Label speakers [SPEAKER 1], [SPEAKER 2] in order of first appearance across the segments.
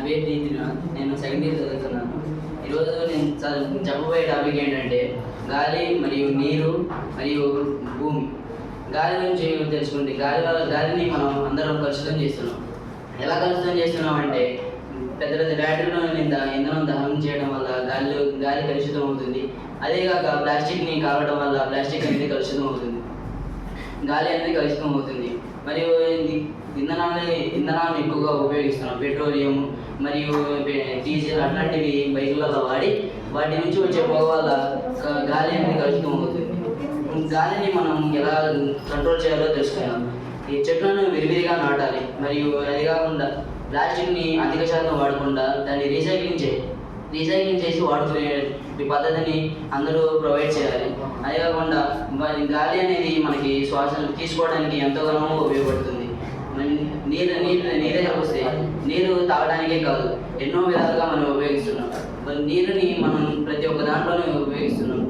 [SPEAKER 1] పేరు దీపిన. నేను second year చదువుతున్నాను. ఈరోజు నేను చెప్పబోయే టాపిక్ ఏంటంటే గాలి మరియు నీరు మరియు భూమి. గాలి గురించి తెలుసుకుంటే గాలిని మనం అందరం కలుషితం చేస్తున్నాం. ఎలా కలుషితం చేస్తున్నాం అంటే పెద్ద పెద్ద బ్యాటరీలో ఇంధనం దహనం చేయడం వల్ల గాలి కలుషితం అవుతుంది. అదేగాక ప్లాస్టిక్ని కావడం వల్ల ప్లాస్టిక్ అనేది కలుషితం అవుతుంది, గాలి అనేది కలుషితం అవుతుంది. మరియు ఇంధనాలను ఎక్కువగా ఉపయోగిస్తున్నాం. పెట్రోలియం మరియు డీజిల్ అట్లాంటివి బైకులలో వాటి నుంచి వచ్చే పొగ వల్ల గాలి అనేది కలుషితం అవుతుంది. గాలిని మనం ఎలా కంట్రోల్ చేయాలో తెలుసుకున్నాం. ఈ చెట్లను విరివిరిగా నాటాలి. మరియు అది కాకుండా ప్లాస్టిక్ని అధిక శాతం వాడకుండా దాన్ని రీసైక్లింగ్ చేసి వాడుకునే పద్ధతిని అందరూ ప్రొవైడ్ చేయాలి. అదే కాకుండా గాలి అనేది మనకి శ్వాస తీసుకోవడానికి ఎంతగానో ఉపయోగపడుతుంది. నీరే వస్తే నీరు తాగడానికే కాదు, ఎన్నో విధాలుగా మనం ఉపయోగిస్తున్నాం. నీరుని మనం ప్రతి ఒక్క దాంట్లోనే ఉపయోగిస్తున్నాం.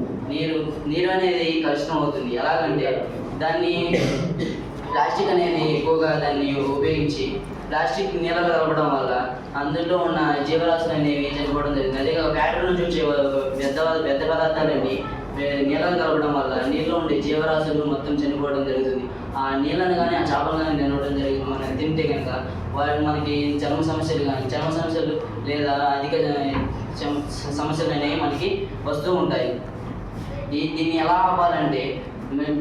[SPEAKER 1] నీరు అనేది కలుషితం అవుతుంది. ఎలాగంటే ప్లాస్టిక్ అనేది ఎక్కువగా దాన్ని ఉపయోగించి ప్లాస్టిక్ నీళ్ళలో కలపడం వల్ల అందులో ఉన్న జీవరాశులు అనేవి చనిపోవడం జరిగింది. అదే ఫ్యాక్టరీ నుంచి వచ్చే వ్యర్థ పదార్థాలన్నీ నీళ్ళలో కలపడం వల్ల నీళ్ళలో ఉండే జీవరాశులు మొత్తం చనిపోవడం జరుగుతుంది. ఆ నీళ్ళను కానీ ఆ చేపలు కానీ తినడం జరుగుతుంది. మనం తింటే కనుక మనకి చర్మ సమస్యలు లేదా అధిక సమస్యలు అనేవి మనకి వస్తూ ఉంటాయి. దీన్ని ఎలా ఆపాలంటే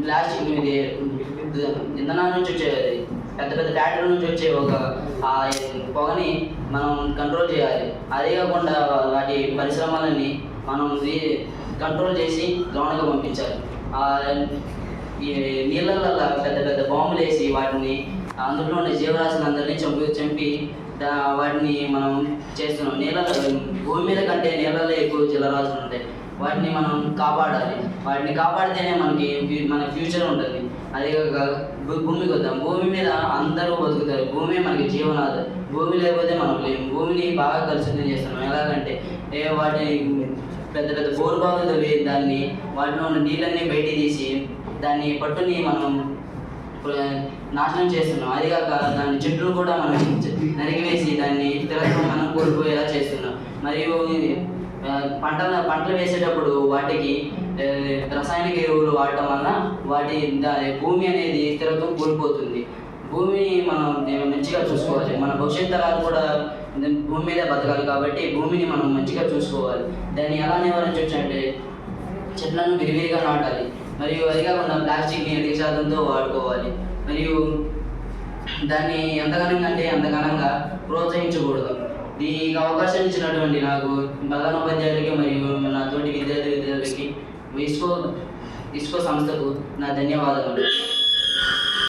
[SPEAKER 1] ప్లాస్టిక్ ఇంధనాల నుంచి వచ్చేది పెద్ద ఫ్యాక్టరీ నుంచి వచ్చే ఆ పొగని మనం కంట్రోల్ చేయాలి. అదే కాకుండా వాటి పరిశ్రమలని మనం కంట్రోల్ చేసి గ్రౌండ్గా పంపించాలి. ఈ నీళ్ళల్లో పెద్ద బాంబులు వేసి వాటిని అందులో ఉండే జీవరాశులందరినీ చంపి వాటిని మనం చేస్తున్నాం. భూమి మీద కంటే నీళ్ళల్లో ఎక్కువ జీవరాశులు ఉంటాయి. వాటిని మనం కాపాడాలి. వాటిని కాపాడితేనే మన ఫ్యూచర్ ఉంటుంది. అదే కాక భూమికి వద్దాం. భూమి మీద అందరూ బతుకుతారు. భూమి మనకి జీవనాధారం. భూమి లేకపోతే మనం లేము. భూమిని బాగా కలుషితం చేస్తున్నాం. ఎలాగంటే వాటి పెద్ద బోరు బావులు తవ్వి వాటిలో ఉన్న నీళ్ళన్నీ బయటికి తీసి దాన్ని పట్టుని మనం నాశనం చేస్తున్నాం. అది కాక దాని చెట్లు కూడా మనం నరికివేసి దాన్ని స్థిరత్వం మనం కోల్పోయేలా చేస్తున్నాం. మరియు పంటలు వేసేటప్పుడు వాటికి రసాయనిక ఎరువులు వాడటం వల్ల భూమి అనేది స్థిరత్వం కోల్పోతుంది. భూమిని మనం మంచిగా చూసుకోవాలి. మన భవిష్యత్ తరాలు కూడా భూమి మీదే బతకాలి కాబట్టి భూమిని మనం మంచిగా చూసుకోవాలి. దాన్ని ఎలా నివారించవచ్చు అంటే చెట్లను విరివిరిగా నాటాలి. మరియు అది కాకుండా ప్లాస్టిక్ని అధిక శాతంతో వాడుకోవాలి. మరియు దాన్ని ఎంతగానంగా ప్రోత్సహించకూడదు. దీనికి అవకాశం ఇచ్చినటువంటి నాకు ప్రధానోపాధ్యాయులకి మరియు నా తోటి విద్యార్థులకి ఇస్కో సంస్థకు నా ధన్యవాదాలు.